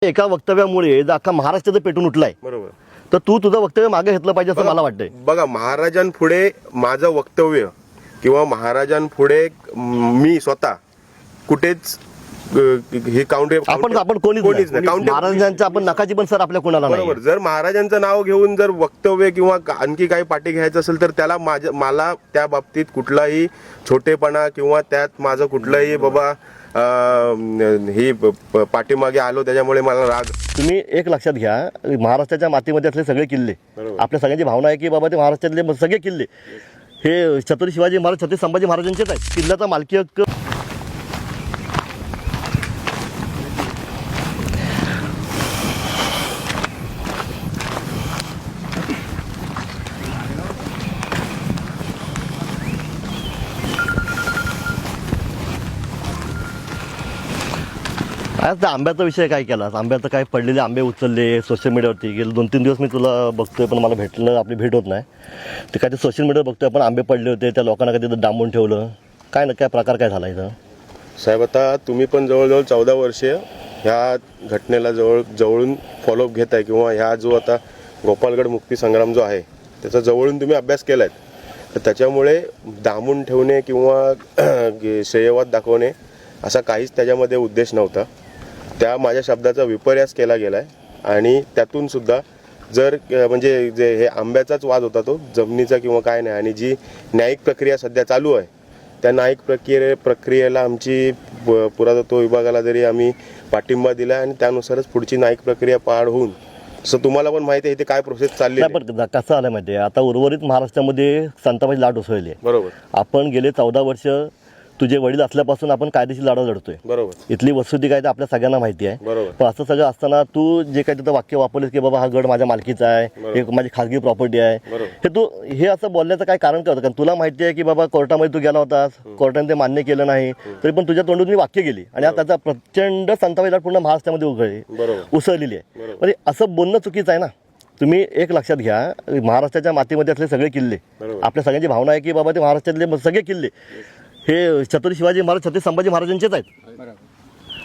एका वक्तव्यामुळे जर अख्खा महाराष्ट्र पेटून उठलाय, बरोबर, तर तू तुझं वक्तव्य मागे घेतलं पाहिजे असं मला वाटतंय. बघा, महाराजांपुढे माझं वक्तव्य किंवा महाराजांपुढे मी स्वतः कुठेच हे आपण कोणीच नाही. महाराजांच्या आपण नकाची पण सर आपल्या कोणाला नाही. बरोबर. जर महाराजांचं नाव घेऊन जर वक्तव्य किंवा आणखी काही पाठी घ्यायचं असेल तर त्याला मला त्या बाबतीत कुठलाही छोटेपणा किंवा त्यात माझं कुठलंही बाबा ही पाठीमागे आलो त्याच्यामुळे मला राग. तुम्ही एक लक्षात घ्या, महाराष्ट्राच्या मातीमध्ये असले सगळे किल्ले, आपल्या सगळ्यांची भावना आहे की बाबा ते महाराष्ट्रातले सगळे किल्ले हे छत्रपती शिवाजी महाराज, छत्रपती संभाजी महाराजांचेच आहेत. किल्ल्याचा मालकी हक्क आज त्या आंब्याचा विषय काय केला? आंब्याचं काय पडलेले आंबे उचलले सोशल मीडियावरती. गेले 2-3 दिवस मी तुला बघतोय पण मला भेटलं, आपली भेट होत नाही. ते काय ते सोशल मीडियावर बघतोय आपण, आंबे पडले होते, त्या लोकांना कधी डांबून ठेवलं. काय ना काय प्रकार काय झाला इथं? साहेब, आता तुम्ही पण जवळजवळ 14 वर्षे ह्या घटनेला जवळून फॉलोअप घेत आहे किंवा ह्या जो आता गोपालगड मुक्ती संग्राम जो आहे त्याचा जवळून तुम्ही अभ्यास केला आहे. तर त्याच्यामुळे डांबून ठेवणे किंवा श्रेयवाद दाखवणे असा काहीच त्याच्यामध्ये उद्देश नव्हता. त्या माझ्या शब्दाचा विपर्यास केला गेला आहे आणि त्यातून सुद्धा जर म्हणजे जे हे आंब्याचाच वाद होता तो जमिनीचा किंवा काय नाही. आणि जी न्यायिक प्रक्रिया सध्या चालू आहे त्या न्यायिक प्रक्रियेला आमची पुरातत्व विभागाला जरी आम्ही पाठिंबा दिला आणि त्यानुसारच पुढची न्यायिक प्रक्रिया पार होऊन, असं तुम्हाला पण माहिती आहे इथे काय प्रोसेस चालली आहे. पण कसं आलं माहिती आहे, आता उर्वरित महाराष्ट्रामध्ये संतापाची लाट उसळली आहे. बरोबर. आपण गेले 14 वर्ष तुझे वडील असल्यापासून आपण कायदेशीर लढा लढतोय. बरोबर. इथली वस्तुस्थिती काय ते आपल्या सगळ्यांना माहिती आहे. बरोबर. पण असं सगळं असताना तू जे काही तिथं वाक्य वापरलेस की बाबा हा गड माझ्या मालकीचा आहे, हे माझी खासगी प्रॉपर्टी आहे, हे तू हे असं बोलण्याचं काय कारण काय होतं? कारण तुला माहिती आहे की बाबा कोर्टामध्ये तू गेला होतास, कोर्टाने ते मान्य केलं नाही, तरी पण तुझ्या तोंडून मी वाक्य गेली आणि आज त्याचा प्रचंड संतापाची लाट पूर्ण महाराष्ट्रामध्ये उसळलेली आहे. म्हणजे असं बोलणं चुकीचं आहे ना. तुम्ही एक लक्षात घ्या, महाराष्ट्राच्या मातीमध्ये असले सगळे किल्ले, आपल्या सगळ्यांची भावना आहे की बाबा ते महाराष्ट्रातले सगळे किल्ले हे छत्रपती शिवाजी महाराज, छत्रपती संभाजी महाराजांचेच आहेत.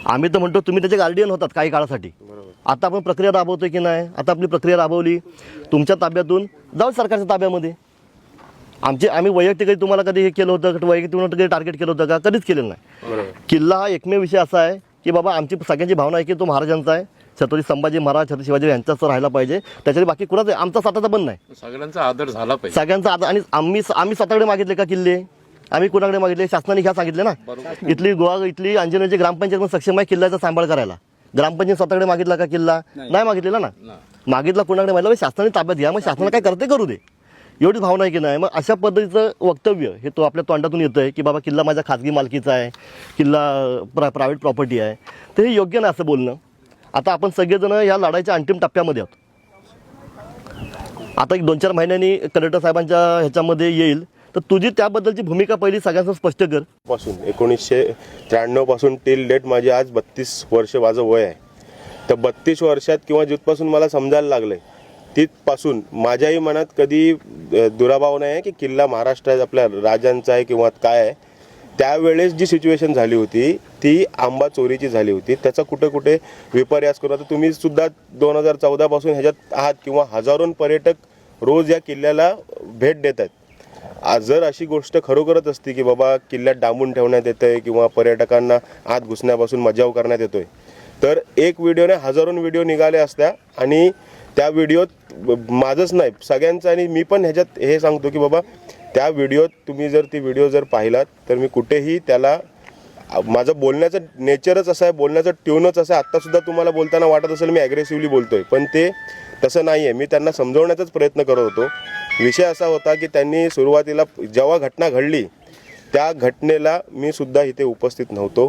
आम्ही तर म्हणतो तुम्ही त्याचे गार्डियन होतात काही काळासाठी. आता आपण प्रक्रिया राबवतोय की नाही? आता आपली प्रक्रिया राबवली, तुमच्या ताब्यातून जाऊ सरकारच्या ताब्यामध्ये. आम्ही वैयक्तिक तुम्हाला कधी हे केलं होतं, वैयक्तिक कधी टार्गेट केलं होतं का? कधीच केलेलं नाही. किल्ला हा एकमेव विषय असा आहे की बाबा आमची सगळ्यांची भावना आहे की तो महाराजांचा आहे, छत्रपती संभाजी महाराज, छत्रपती शिवाजी यांचाच राहायला पाहिजे. त्याच्यात बाकी कुणाच आमचा स्वतःचा बंद नाही. सगळ्यांचा आदर झाला पाहिजे, सगळ्यांचा आदर. आणि आम्ही स्वतःकडे मागितले का किल्ले? आम्ही कुणाकडे मागितले? शासनाने घ्या सांगितले ना. इथली अंजनेची ग्रामपंचायत पण सक्षम आहे किल्ल्याचा सांभाळ करायला. ग्रामपंचायत स्वतःकडे मागितला का किल्ला? नाही मागितलेला ना. मागितला कुणाकडे मागितलं? शासनाने ताब्यात घ्या. मग शासनाला काय करते करू दे, एवढीच भावना आहे की नाही? मग अशा पद्धतीचं वक्तव्य हे तो आपल्या तोंडातून येतं आहे की बाबा किल्ला माझ्या खाजगी मालकीचा आहे, किल्ला प्रायव्हेट प्रॉपर्टी आहे. तर हे योग्य नाही असं बोलणं. आता आपण सगळेजण या लढाईच्या अंतिम टप्प्यामध्ये आहोत. आता एक 2-4 महिन्यांनी कलेक्टर साहेबांच्या ह्याच्यामध्ये येईल, तर तुझी त्याबद्दलची भूमिका पहिली सगळ्यांना स्पष्ट कर. पासून 1993 पासून टिल डेट माझी आज 32 वर्ष माझं वय आहे. तर 32 वर्षात किंवा जिथपासून मला समजायला लागलंय तिथपासून माझ्याही मनात कधी दुराभाव नाही आहे की किल्ला महाराष्ट्रात आपल्या राजांचा आहे किंवा काय आहे. त्यावेळेस जी सिच्युएशन झाली होती ती आंबा चोरीची झाली होती. त्याचा कुठे विपर्यास करू. आता तुम्ही सुद्धा 2014 पासून ह्याच्यात आहात किंवा हजारो पर्यटक रोज या किल्ल्याला भेट देत आहेत. आज जर अशी गोष्ट खरोखरच असती की बाबा किल्ल्यात डांबून ठेवण्यात येतंय किंवा पर्यटकांना आत घुसण्यापासून मजाव करण्यात येतोय, तर एक व्हिडिओने हजारो व्हिडिओ निघाले असत्या. आणि त्या व्हिडिओत माझंच नाही सगळ्यांचं, आणि मी पण ह्याच्यात हे सांगतो की बाबा त्या व्हिडिओत तुम्ही जर ती व्हिडिओ जर पाहिलात तर मी कुठेही त्याला माझं बोलण्याचं नेचरच असं आहे, बोलण्याचं ट्यूनच असं आहे. आत्तासुद्धा तुम्हाला बोलताना वाटत असेल मी ॲग्रेसिव्हली बोलतोय, पण ते तसं नाही आहे. मी त्यांना समजवण्याचाच प्रयत्न करत होतो. विषय असा होता की त्यांनी सुरुवातीला जेव्हा घटना घडली त्या घटनेला मी सुद्धा इथे उपस्थित नव्हतो.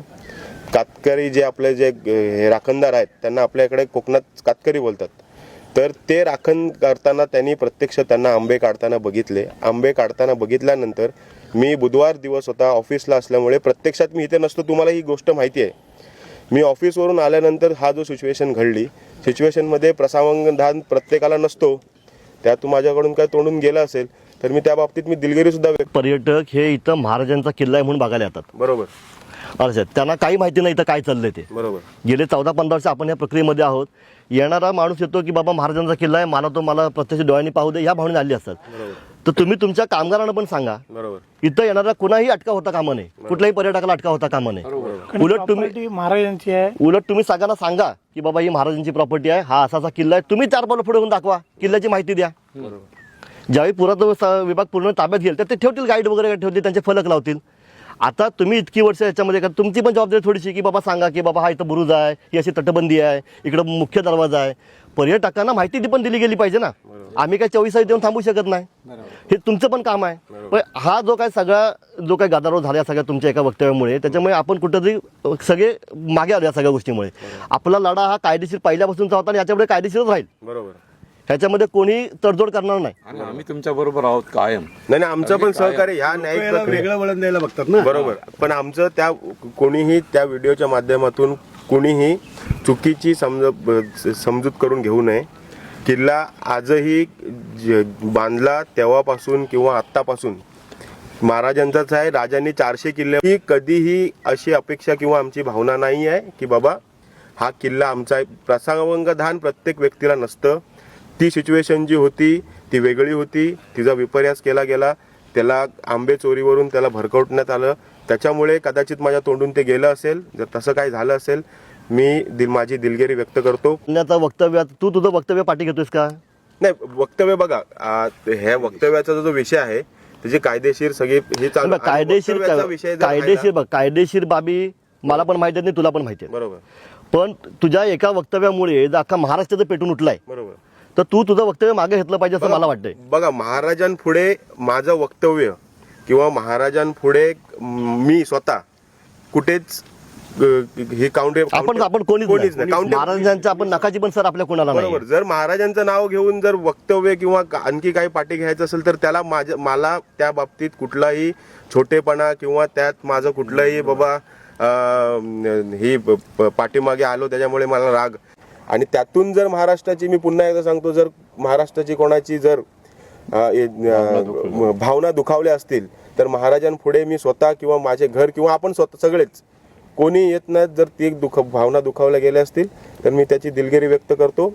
कातकरी जे आपले जे राखणदार आहेत त्यांना आपल्याकडे कोकणात कातकरी बोलतात. तर ते राखण करताना त्यांनी प्रत्यक्ष त्यांना आंबे काढताना बघितले. आंबे काढताना बघितल्यानंतर मी बुधवार दिवस होता, ऑफिसला असल्यामुळे प्रत्यक्षात मी इथे नसतो. तुम्हाला ही गोष्ट माहिती आहे. मी ऑफिसवरून आल्यानंतर हा जो सिच्युएशन घडली, सिच्युएशनमध्ये प्रसावधान प्रत्येकाला नसतो. त्यात माझ्याकडून काय तोंडून गेलं असेल तर मी त्या बाबतीत मी दिलगिरी सुद्धा पर्यटक हे इथं महाराजांचा किल्ला आहे म्हणून बघायला येतात. बरोबर. अच्छा, त्यांना काही माहिती नाही तर काय चाललंय ते. बरोबर. गेले 14-15 वर्ष आपण या प्रक्रियेमध्ये आहोत. येणारा माणूस येतो की बाबा महाराजांचा किल्ला आहे, मला प्रत्यक्ष डोळ्यांनी पाहू दे, ह्या भावनेने आली असतात. तर तुम्ही तुमच्या कामगारांना पण सांगा, बरोबर. इथं येणारा कुणाही अटका होता कामा नये, कुठल्याही पर्यटकाला अटका होता कामा नये. उलट महाराजांची आहे. उलट तुम्ही सगळ्यांना सांगा की बाबा ही महाराजांची प्रॉपर्टी आहे, हा असा किल्ला आहे. तुम्ही 4 पावलं पुढे होऊन दाखवा, किल्ल्याची माहिती द्या. ज्यावेळी पुरातत्व विभाग पूर्ण ताब्यात घेईल तर ते ठेवतील, गाईड वगैरे ठेवतील, त्यांचे फलक लावतील. आता तुम्ही इतकी वर्ष याच्यामध्ये का तुमची पण जबाबदारी थोडीशी की बाबा सांगा की बाबा हा इथं बुरुज आहे, ही अशी तटबंदी आहे, इकडं मुख्य दरवाजा आहे. पर्यटकांना माहिती ती पण दिली गेली पाहिजे ना. आम्ही काय 24 तास देऊन थांबू शकत नाही, हे तुमचं पण काम आहे. पण हा जो काय गदारोळ झाला या सगळ्या तुमच्या एका वक्तव्यामुळे, त्याच्यामुळे आपण कुठंतरी सगळे मागे आलो या सगळ्या गोष्टीमुळे. आपला लढा हा कायदेशीर पहिल्यापासूनचा होता आणि याच्यापुढे कायदेशीरच राहील. बरोबर. ह्याच्यामध्ये कोणी तडजोड करणार नाही. आणि आम्ही तुमच्या बरोबर आहोत कायम. नाही, आमचं पण सहकार्य ह्या न्यायिक प्रक्रियेत वेगळं वळण द्यायला बघतात ना. बरोबर. पण आमचं कोणीही त्या व्हिडिओच्या माध्यमातून कोणीही चुकीची समजूत करून घेऊ नये. किल्ला आजही बांधला तेव्हापासून किंवा आत्तापासून महाराजांचाच आहे. राजांनी 400 किल्ले, ही कधीही अशी अपेक्षा किंवा आमची भावना नाही आहे की बाबा हा किल्ला आमचा आहे. प्रसंगावधान प्रत्येक व्यक्तीला नसतं. ती सिच्युएशन जी होती ती वेगळी होती, तिचा विपर्यास केला गेला, त्याला आंबे चोरीवरून त्याला भरकवण्यात आलं, त्याच्यामुळे कदाचित माझ्या तोंडून ते गेलं असेल. जर तसं काही झालं असेल, मी माझी दिलगिरी व्यक्त करतो. वक्तव्यात तू तुझं वक्तव्य पाठी घेतोयस का? नाही, वक्तव्य बघा, ह्या वक्तव्याचा जो विषय आहे त्याची कायदेशीर सगळी हे चालू कायदेशीर बाबी मला पण माहिती नाही, तुला पण माहिती आहे. बरोबर. पण तुझ्या एका वक्तव्यामुळे जर अख्खा महाराष्ट्राचं पेटून उठलाय, बरोबर, तर तू तुझं वक्तव्य मागे घेतलं पाहिजे असं मला वाटतंय. बघा, महाराजांपुढे माझं वक्तव्य किंवा महाराजांपुढे मी स्वतः कुठेच हे आपण कोणीच नाही. महाराजांच्या आपण नकाची पण सर आपल्या कोणाला नाही. बरोबर. जर महाराजांचं नाव घेऊन जर वक्तव्य किंवा आणखी काही पाठी घ्यायचं असेल तर त्याला मला त्या बाबतीत कुठलाही छोटेपणा किंवा त्यात माझं कुठलंही बाबा ही पाठीमागे आलो त्याच्यामुळे मला राग. आणि त्यातून जर महाराष्ट्राची, मी पुन्हा एकदा सांगतो, जर महाराष्ट्राची कोणाची जर भावना दुखावल्या असतील तर महाराजांपुढे मी स्वतः किंवा माझे घर किंवा आपण स्वतः सगळेच कोणी येत नाहीत, जर ती भावना दुखावल्या गेल्या असतील तर मी त्याची दिलगिरी व्यक्त करतो.